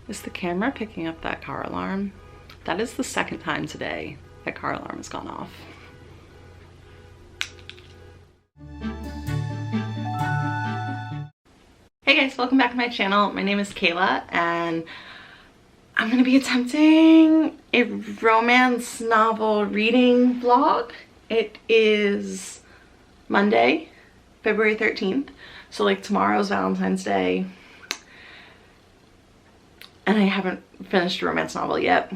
Is the camera picking up that car alarm? That is the second time today that car alarm has gone off. Hey guys, welcome back to my channel. My name is Kayla and I'm gonna be attempting a romance novel reading vlog. It is Monday, February 13th. So like tomorrow's Valentine's Day. And I haven't finished a romance novel yet.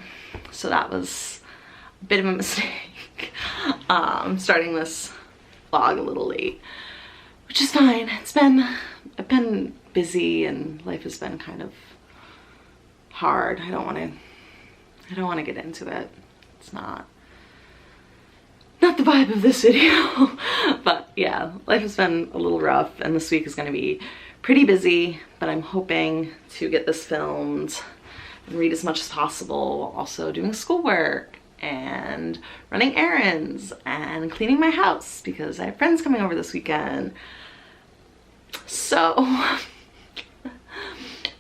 So that was a bit of a mistake. Starting this vlog a little late, which is fine. I've been busy and life has been kind of hard. I don't want to get into it. It's not the vibe of this video. But yeah, life has been a little rough and this week is going to be pretty busy, but I'm hoping to get this filmed and read as much as possible while also doing schoolwork and running errands and cleaning my house because I have friends coming over this weekend. So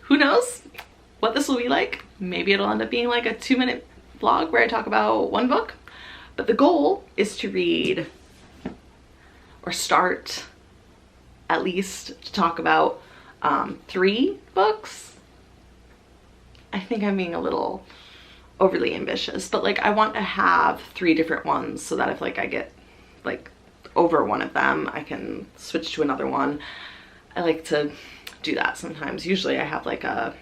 who knows what this will be like. Maybe it'll end up being like a 2-minute vlog where I talk about one book, but the goal is to read or start at least to talk about 3 books. I think I'm being a little overly ambitious, but like I want to have 3 different ones so that if like I get like over one of them, I can switch to another one. I like to do that sometimes. Usually I have like an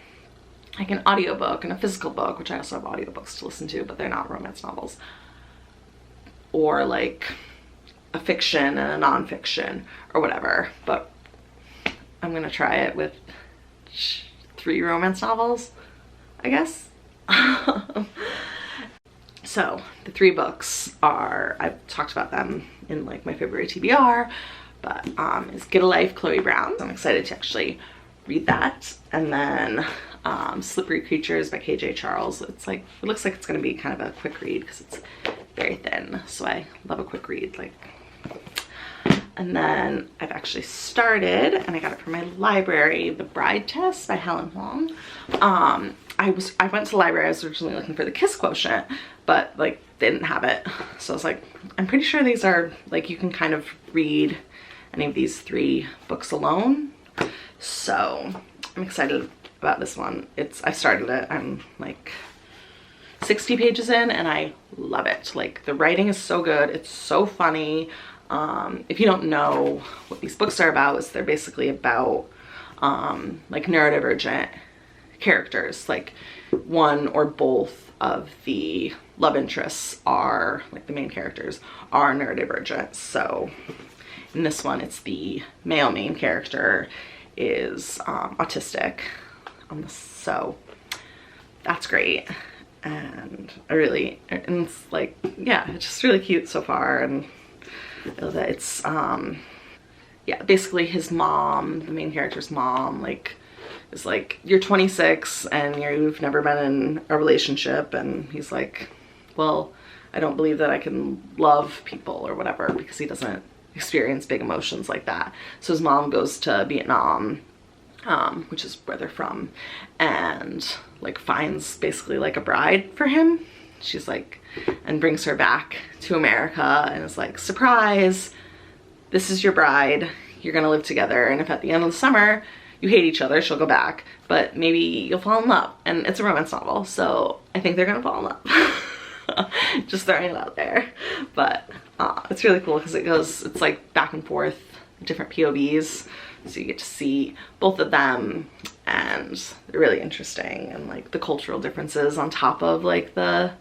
audiobook and a physical book, which I also have audiobooks to listen to, but they're not romance novels. Or like a fiction and a non-fiction or whatever. But I'm gonna try it with 3 romance novels, I guess. So the 3 books are, I've talked about them in like my February TBR, but is Get a Life, Chloe Brown. I'm excited to actually read that. And then Slippery Creatures by KJ Charles. It's like, it looks like it's gonna be kind of a quick read because it's very thin. So I love a quick read. And then I've actually started, and I got it from my library, The Bride Test by Helen Hoang. I went to the library. I was originally looking for The Kiss Quotient, but like they didn't have it. So I was like, I'm pretty sure these are like, you can kind of read any of these 3 books alone. So I'm excited about this one. I started it. I'm like 60 pages in and I love it. Like the writing is so good. It's so funny. If you don't know what these books are about, is they're basically about like neurodivergent characters. Like one or both of the love interests are, like the main characters are neurodivergent. So in this one, it's the male main character is autistic. So that's great. And and it's like, yeah, it's just really cute so far. And I love that it's, yeah, basically his mom, the main character's mom, like, is like, you're 26 and you've never been in a relationship. And he's like, well, I don't believe that I can love people or whatever because he doesn't experience big emotions like that. So his mom goes to Vietnam, which is where they're from, and like finds basically like a bride for him. She's like, and brings her back to America and is like, surprise, this is your bride, you're gonna live together, and if at the end of the summer you hate each other, she'll go back, but maybe you'll fall in love. And it's a romance novel, so I think they're gonna fall in love. Just throwing it out there. But it's really cool because it's like back and forth, different POVs, so you get to see both of them, and they're really interesting. And like the cultural differences on top of like the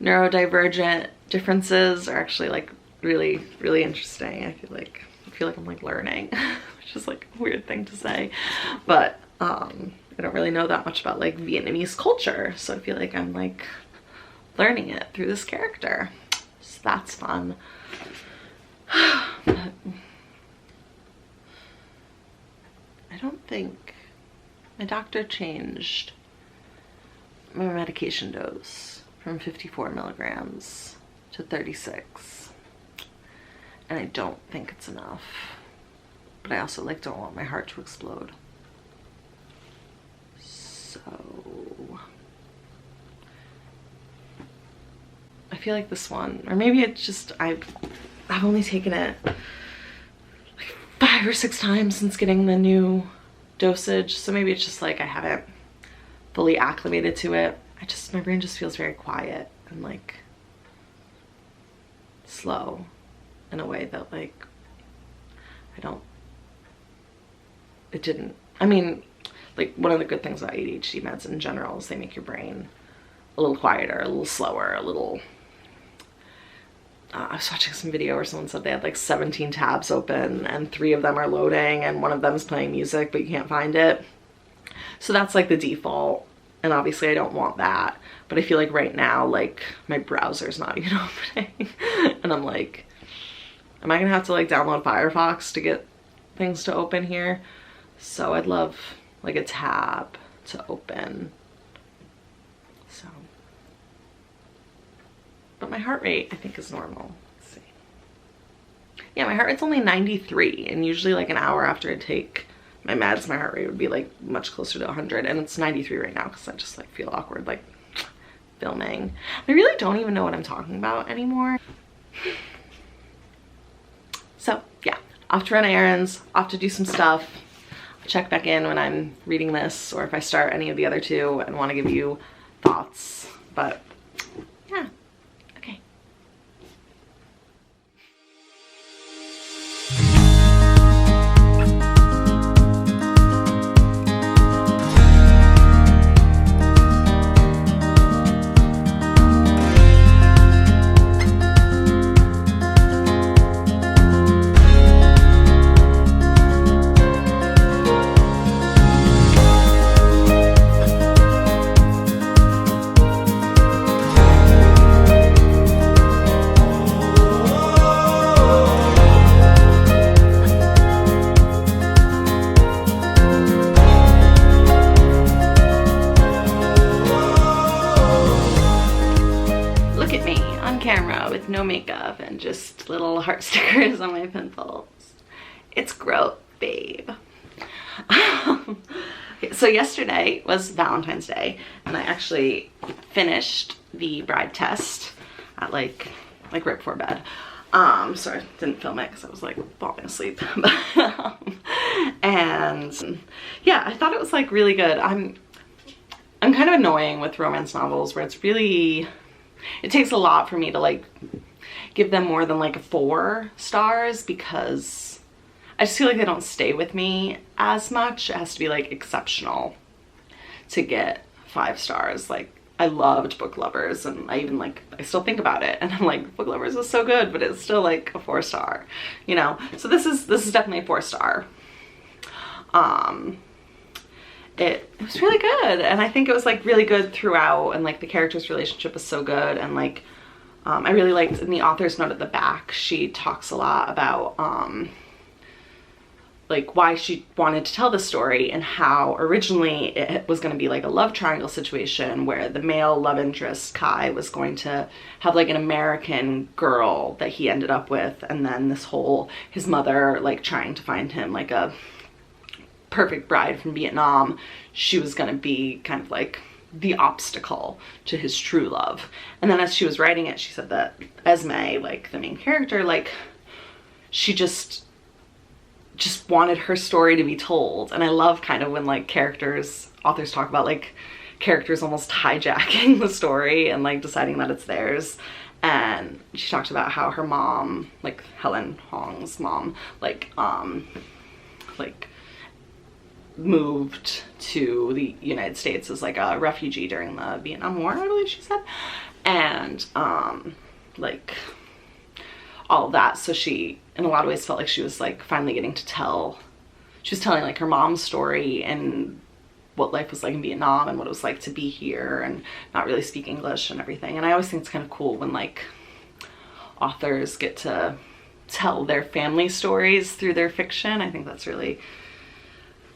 neurodivergent differences are actually like really, really interesting. I feel like I'm like learning, which is like a weird thing to say, but I don't really know that much about like Vietnamese culture, so I feel like I'm like learning it through this character, so that's fun. But I don't think my doctor changed my medication dose from 54 milligrams to 36, and I don't think it's enough, but I also like don't want my heart to explode. So feel like this one, or maybe it's just I've only taken it like 5 or 6 times since getting the new dosage, so maybe it's just like I haven't fully acclimated to it. My brain just feels very quiet and like slow in a way that like I mean, like one of the good things about ADHD meds in general is they make your brain a little quieter, a little slower, a little, I was watching some video where someone said they had like 17 tabs open and 3 of them are loading and one of them is playing music but you can't find it. So that's like the default, and obviously I don't want that, but I feel like right now like my browser's not even opening and I'm like, am I gonna have to like download Firefox to get things to open here? So I'd love like a tab to open. So, but my heart rate I think is normal. Let's see. Yeah, my heart rate's only 93, and usually like an hour after I take my meds my heart rate would be like much closer to 100, and it's 93 right now because I just like feel awkward like filming. I really don't even know what I'm talking about anymore. So yeah, off to run errands, off to do some stuff. I'll check back in when I'm reading this or if I start any of the other 2 and want to give you thoughts, but yeah, okay. No makeup and just little heart stickers on my pimples. It's growth, babe. So yesterday was Valentine's Day and I actually finished the bride test at like right before bed. So I didn't film it because I was like falling asleep. And yeah, I thought it was like really good. I'm kind of annoying with romance novels where it's really, it takes a lot for me to like give them more than like 4 stars because I just feel like they don't stay with me as much. It has to be like exceptional to get 5 stars. Like I loved Book Lovers and I still think about it and I'm like, Book Lovers was so good, but it's still like a 4-star, you know? So this is definitely a 4-star. It was really good, and I think it was like really good throughout, and like the characters' relationship was so good, and like I really liked in the author's note at the back she talks a lot about like why she wanted to tell the story and how originally it was going to be like a love triangle situation where the male love interest Kai was going to have like an American girl that he ended up with, and then his mother like trying to find him like a perfect bride from Vietnam. She was going to be kind of like the obstacle to his true love. And then as she was writing it, she said that Esme, like the main character, like she just wanted her story to be told. And I love kind of when like authors talk about like characters almost hijacking the story and like deciding that it's theirs. And she talked about how her mom, like Helen, Hoang's mom, like moved to the United States as like a refugee during the Vietnam War, I believe she said, and like all of that. So she in a lot of ways felt like she was like finally getting to she was telling like her mom's story and what life was like in Vietnam and what it was like to be here and not really speak English and everything. And I always think it's kind of cool when like authors get to tell their family stories through their fiction. I think that's really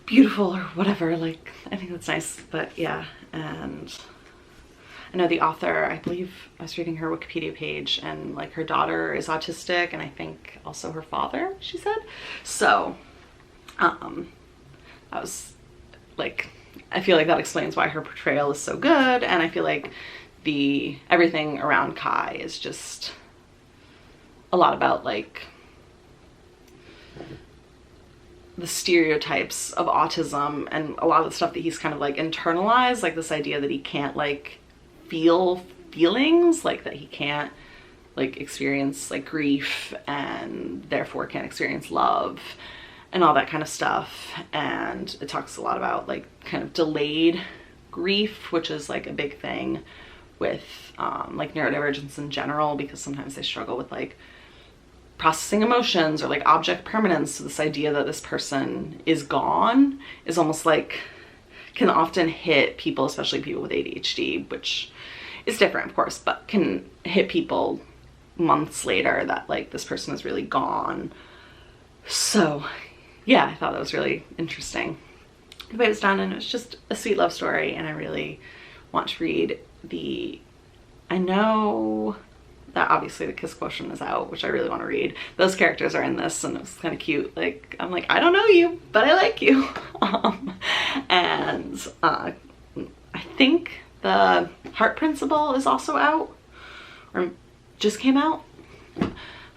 beautiful or whatever, like I think that's nice. But yeah, and I know the author, I believe I was reading her Wikipedia page, and like her daughter is autistic and I think also her father, she said. So I was like, I feel like that explains why her portrayal is so good, and I feel like everything around Kai is just a lot about like the stereotypes of autism and a lot of the stuff that he's kind of like internalized, like this idea that he can't like feel feelings, like that he can't like experience like grief and therefore can't experience love and all that kind of stuff. And it talks a lot about like kind of delayed grief, which is like a big thing with like neurodivergence in general, because sometimes they struggle with like processing emotions or like object permanence. So this idea that this person is gone is almost like can often hit people, especially people with ADHD, which is different of course, but can hit people months later that like this person is really gone. So yeah, I thought that was really interesting the way it was done, and it was just a sweet love story, and I really want to read I know that obviously the Kiss Quotient is out, which I really want to read. Those characters are in this, and it was kind of cute. Like, I'm like, I don't know you, but I like you. And I think the Heart Principle is also out, or just came out,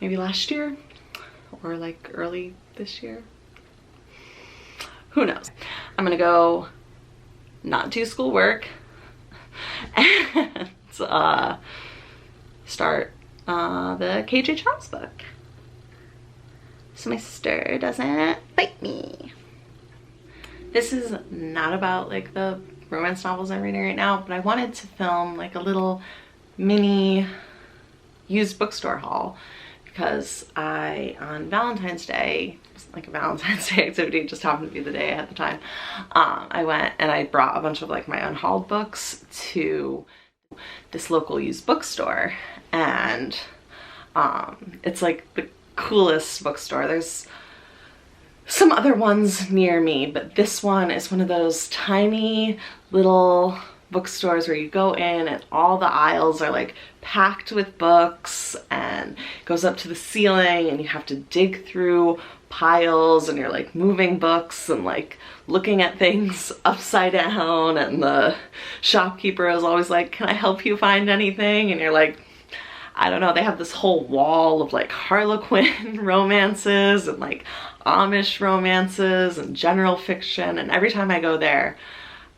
maybe last year, or like early this year. Who knows? I'm gonna go not do schoolwork and start the KJ Charles book, so my sister doesn't bite me. This is not about like the romance novels I'm reading right now, but I wanted to film like a little mini used bookstore haul, because on Valentine's Day, like a Valentine's Day activity, it just happened to be the day I had the time, I went and I brought a bunch of like my unhauled books to this local used bookstore, and it's like the coolest bookstore. There's some other ones near me, but this one is one of those tiny little bookstores where you go in and all the aisles are like packed with books and it goes up to the ceiling, and you have to dig through piles, and you're like moving books and like looking at things upside down, and the shopkeeper is always like, can I help you find anything? And you're like, I don't know. They have this whole wall of like Harlequin romances and like Amish romances and general fiction, and every time I go there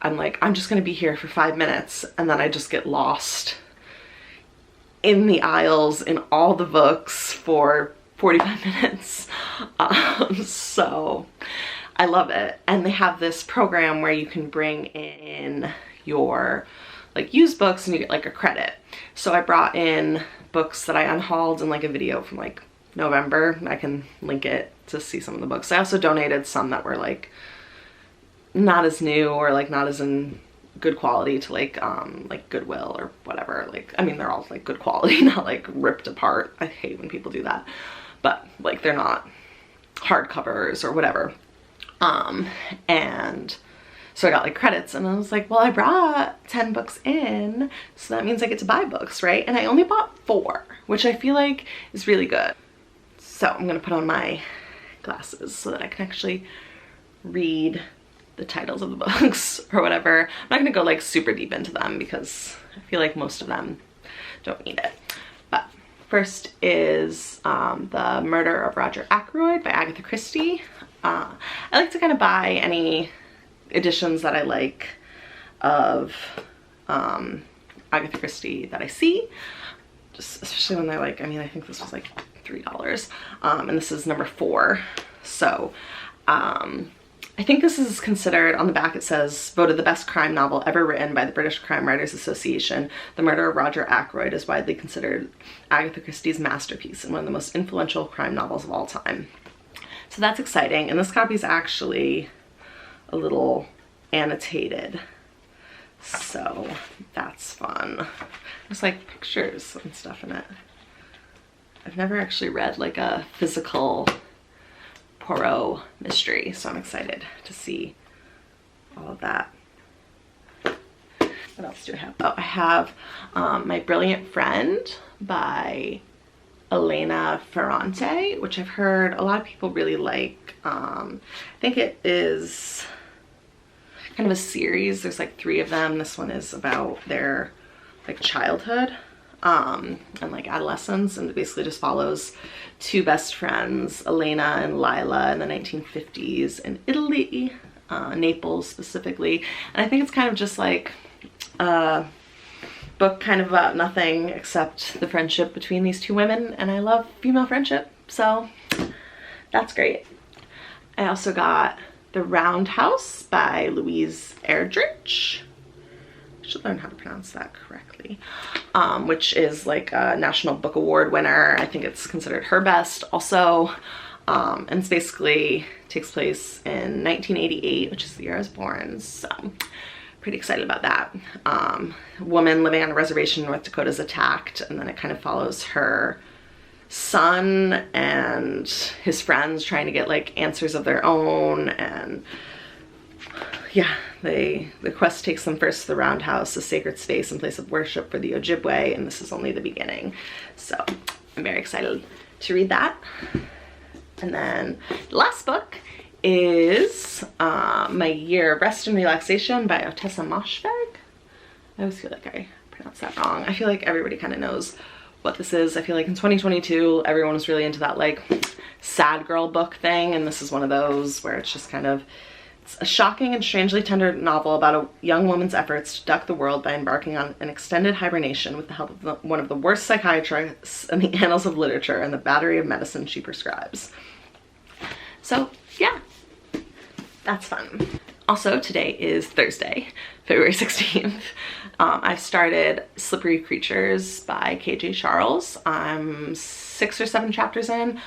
I'm like, I'm just gonna be here for 5 minutes, and then I just get lost in the aisles in all the books for 45 minutes. So I love it. And they have this program where you can bring in your like used books and you get like a credit. So I brought in books that I unhauled in like a video from like November. I can link it to see some of the books. I also donated some that were like not as new or like not as in good quality to like Goodwill or whatever. Like, I mean, they're all like good quality, not like ripped apart. I hate when people do that, but like they're not hardcovers or whatever. And so I got like credits, and I was like, well, I brought 10 books in, so that means I get to buy books, right? And I only bought 4, which I feel like is really good. So I'm gonna put on my glasses so that I can actually read the titles of the books or whatever. I'm not gonna go like super deep into them because I feel like most of them don't need it. But first is The Murder of Roger Ackroyd by Agatha Christie. I like to kind of buy any editions that I like of Agatha Christie that I see, just especially when they're like, I mean, I think this was like $3, and this is number 4. So I think this is considered, on the back it says, voted the best crime novel ever written by the British Crime Writers Association. The Murder of Roger Ackroyd is widely considered Agatha Christie's masterpiece and one of the most influential crime novels of all time. So that's exciting, and this copy is actually a little annotated, so that's fun. There's like pictures and stuff in it. I've never actually read like a physical Poirot mystery, so I'm excited to see all of that. What else do I have? Oh, I have My Brilliant Friend by Elena Ferrante, which I've heard a lot of people really like. I think it is kind of a series. There's like 3 of them. This one is about their like childhood and like adolescence, and it basically just follows two best friends, Elena and Lila, in the 1950s in Italy, Naples specifically. And I think it's kind of just like a book kind of about nothing except the friendship between these two women, and I love female friendship, so that's great. I also got The Roundhouse by Louise Erdrich. I should learn how to pronounce that correctly. Which is like a National Book Award winner. I think it's considered her best also. And it's basically takes place in 1988, which is the year I was born, so pretty excited about that. A woman living on a reservation in North Dakota is attacked, and then it kind of follows her son and his friends trying to get like answers of their own, and yeah, the quest takes them first to the Roundhouse, a sacred space and place of worship for the Ojibwe, and this is only the beginning. So I'm very excited to read that. And then the last book is My Year of Rest and Relaxation by Otessa Moshfegh. I always feel like I pronounced that wrong. I feel like everybody kind of knows what this is. I feel like in 2022 everyone was really into that like sad girl book thing, and this is one of those where it's just kind of, it's a shocking and strangely tender novel about a young woman's efforts to duck the world by embarking on an extended hibernation with the help of one of the worst psychiatrists in the annals of literature and the battery of medicine she prescribes. So yeah, that's fun. Also, today is Thursday, February 16th. I've started Slippery Creatures by KJ Charles. I'm 6 or 7 chapters in.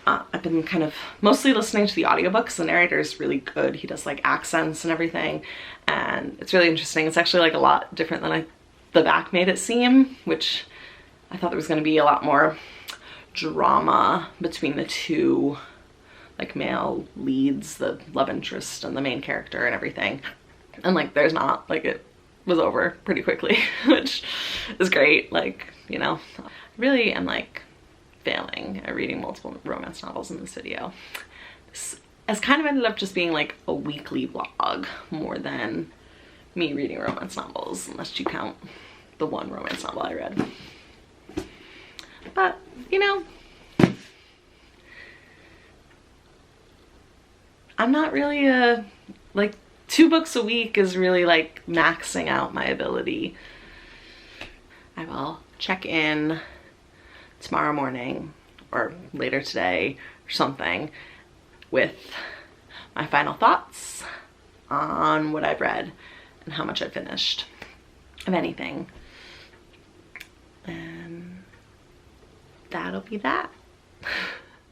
I've been kind of mostly listening to the audiobooks. The narrator is really good. He does like accents and everything, and it's really interesting. It's actually like a lot different than the back made it seem, which I thought there was going to be a lot more drama between the two like male leads, the love interest and the main character and everything, and like there's not. Like it was over pretty quickly, which is great. Like, you know, I really am like failing at reading multiple romance novels in this video. This has kind of ended up just being like a weekly vlog more than me reading romance novels, unless you count the one romance novel I read. But, you know, I'm not really like 2 books a week is really like maxing out my ability. I will check in tomorrow morning or later today or something with my final thoughts on what I've read and how much I've finished of anything, and that'll be that.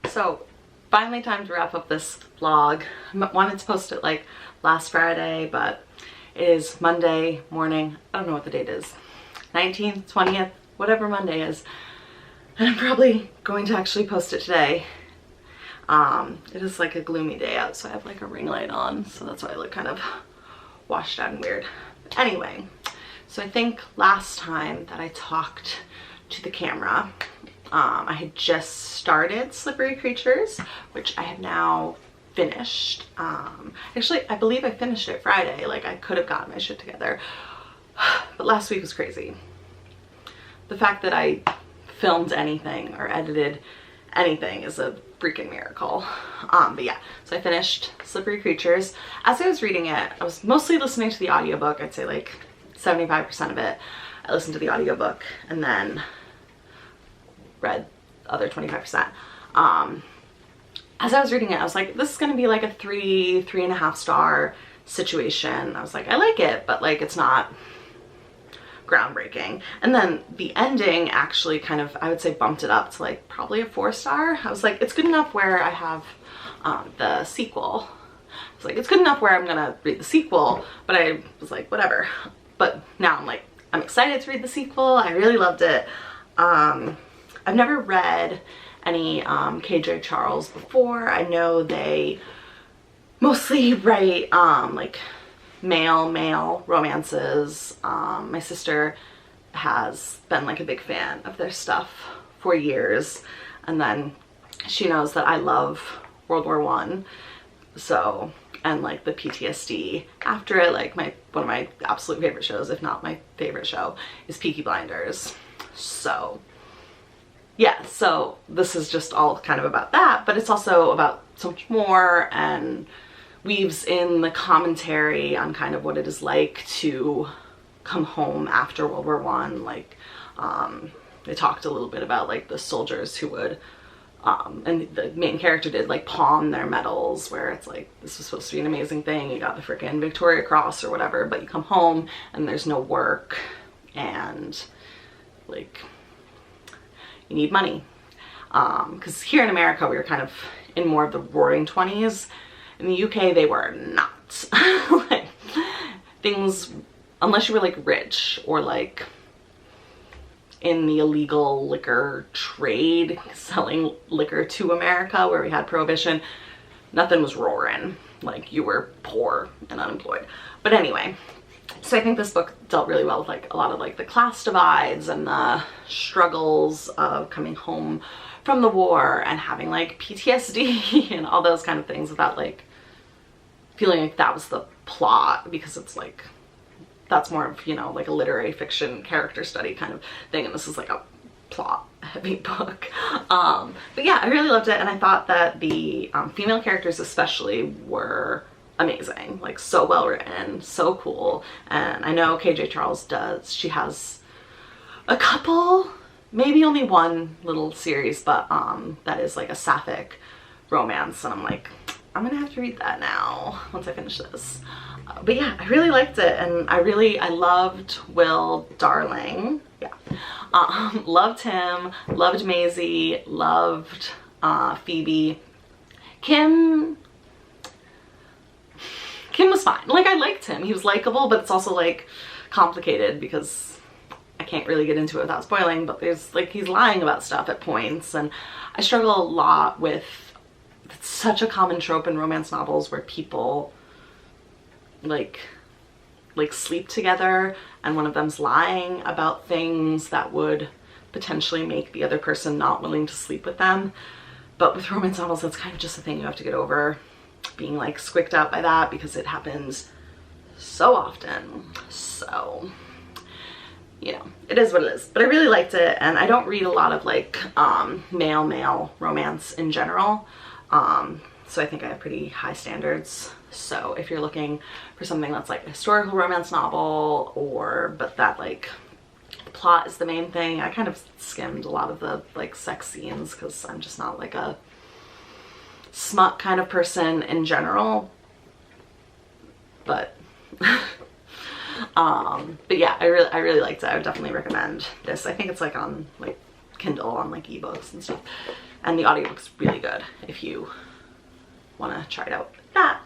So finally time to wrap up this vlog. I wanted to post it like last Friday, but it is Monday morning. I don't know what the date is, 19th, 20th, whatever Monday is. And I'm probably going to actually post it today. It is like a gloomy day out, so I have like a ring light on, so that's why I look kind of washed out and weird. But anyway, so I think last time that I talked to the camera, I had just started Slippery Creatures, which I have now finished. Actually, I believe I finished it Friday. Like, I could have gotten my shit together, but last week was crazy. The fact that I filmed anything or edited anything is a freaking miracle. But yeah, so I finished Slippery Creatures. As I was reading it, I was mostly listening to the audiobook. I'd say like 75% of it I listened to the audiobook and then read the other 25%. As I was reading it, I was like, this is gonna be like a 3.5 star situation. I was like, I like it, but like it's not groundbreaking. And then the ending actually kind of, I would say, bumped it up to like probably a 4 star. I was like, it's good enough where I have the sequel. I was like, it's good enough where I'm gonna read the sequel, but I was like, whatever. But now I'm like, I'm excited to read the sequel. I really loved it. I've never read any KJ Charles before. I know they mostly write like male romances. My sister has been like a big fan of their stuff for years, and then she knows that I love World War I, so and like the PTSD after it. Like one of my absolute favorite shows, if not my favorite show, is Peaky Blinders. So yeah, so this is just all kind of about that, but it's also about so much more, and weaves in the commentary on kind of what it is like to come home after World War I. Like they talked a little bit about like the soldiers who would and the main character did like pawn their medals, where it's like, this was supposed to be an amazing thing, you got the freaking Victoria Cross or whatever, but you come home and there's no work and like you need money. Because here in America we were kind of in more of the roaring 20s. In the UK they were not. Like things, unless you were like rich or like in the illegal liquor trade, selling liquor to America where we had prohibition, nothing was roaring. Like you were poor and unemployed. But anyway, so I think this book dealt really well with like a lot of like the class divides and the struggles of coming home from the war and having like PTSD and all those kind of things, without like feeling like that was the plot, because it's like, that's more of, you know, like a literary fiction character study kind of thing, and this is like a plot heavy book. But yeah, I really loved it, and I thought that the female characters especially were amazing, like so well written, so cool. And I know KJ Charles she has a couple, maybe only one little series, but that is like a sapphic romance, and I'm like, I'm gonna have to read that now once I finish this. But yeah, I really liked it, and I loved Will Darling. Yeah, loved him, loved Maisie, loved Phoebe. Kim was fine. Like, I liked him. He was likable, but it's also like complicated because I can't really get into it without spoiling, but there's like, he's lying about stuff at points, and I struggle a lot with, it's such a common trope in romance novels where people like sleep together and one of them's lying about things that would potentially make the other person not willing to sleep with them. But with romance novels, that's kind of just a thing you have to get over, being like squicked out by that, because it happens so often. So, you know, it is what it is. But I really liked it, and I don't read a lot of like male romance in general. So I think I have pretty high standards. So if you're looking for something that's like a historical romance novel, but that like the plot is the main thing, I kind of skimmed a lot of the like sex scenes because I'm just not like a smut kind of person in general. But but yeah, I really liked it. I would definitely recommend this. I think it's like on like Kindle, on like ebooks and stuff, and the audiobook's really good if you want to try it out like that.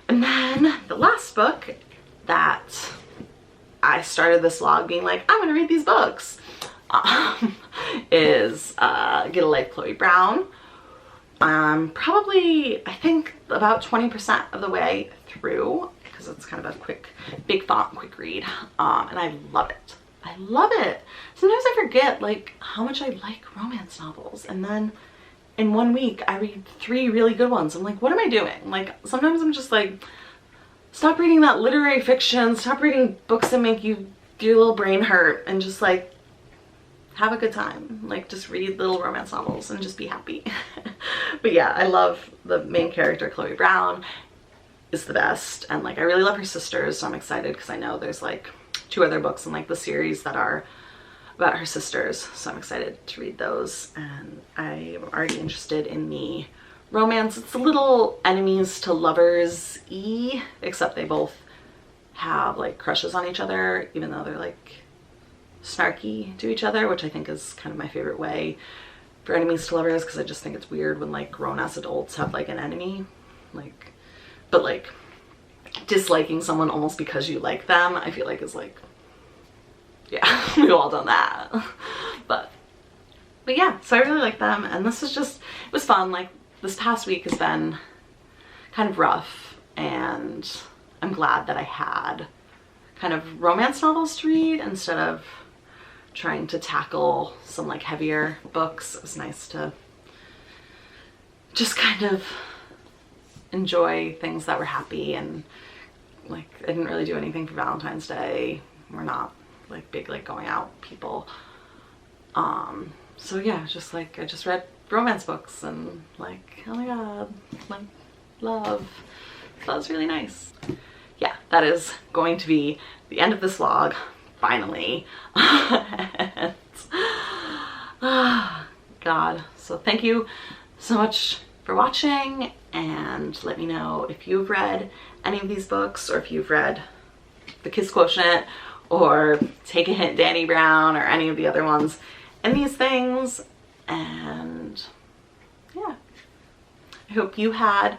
And then the last book that I started this vlog being like, I'm gonna read these books, is Get a Life, Chloe Brown. Probably, I think about 20% of the way through, because it's kind of a quick, big font, quick read, and I love it. I love it. Sometimes I forget like how much I like romance novels, and then in 1 week I read 3 really good ones. I'm like, what am I doing? Like, sometimes I'm just like, stop reading that literary fiction, stop reading books that make your little brain hurt, and just like have a good time. Like, just read little romance novels and just be happy. But yeah, I love the main character. Chloe Brown is the best, and like I really love her sisters, so I'm excited because I know there's like 2 other books in like the series that are about her sisters, so I'm excited to read those. And I am already interested in the romance. It's a little enemies to lovers-y, except they both have like crushes on each other, even though they're like snarky to each other, which I think is kind of my favorite way for enemies to lovers, because I just think it's weird when like grown-ass adults have like an enemy, like, but like disliking someone almost because you like them, I feel like is like, yeah, we've all done that. but yeah, so I really like them, and this is just, it was fun. Like, this past week has been kind of rough, and I'm glad that I had kind of romance novels to read instead of trying to tackle some like heavier books. It was nice to just kind of enjoy things that were happy, and like I didn't really do anything for Valentine's Day. We're not like big like going out people. So yeah, just like I just read romance books and like, oh my god, like love. So that was really nice. Yeah, that is going to be the end of this vlog, finally. And, God, so thank you so much for watching, and let me know if you've read any of these books, or if you've read The Kiss Quotient or Take a Hint Danny Brown or any of the other ones in these things. And yeah, I hope you had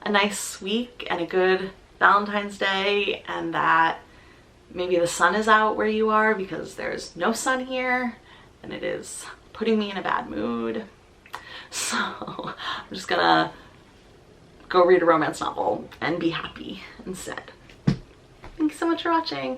a nice week and a good Valentine's Day, and that maybe the sun is out where you are, because there's no sun here and it is putting me in a bad mood. So I'm just gonna go read a romance novel and be happy instead. Thanks so much for watching.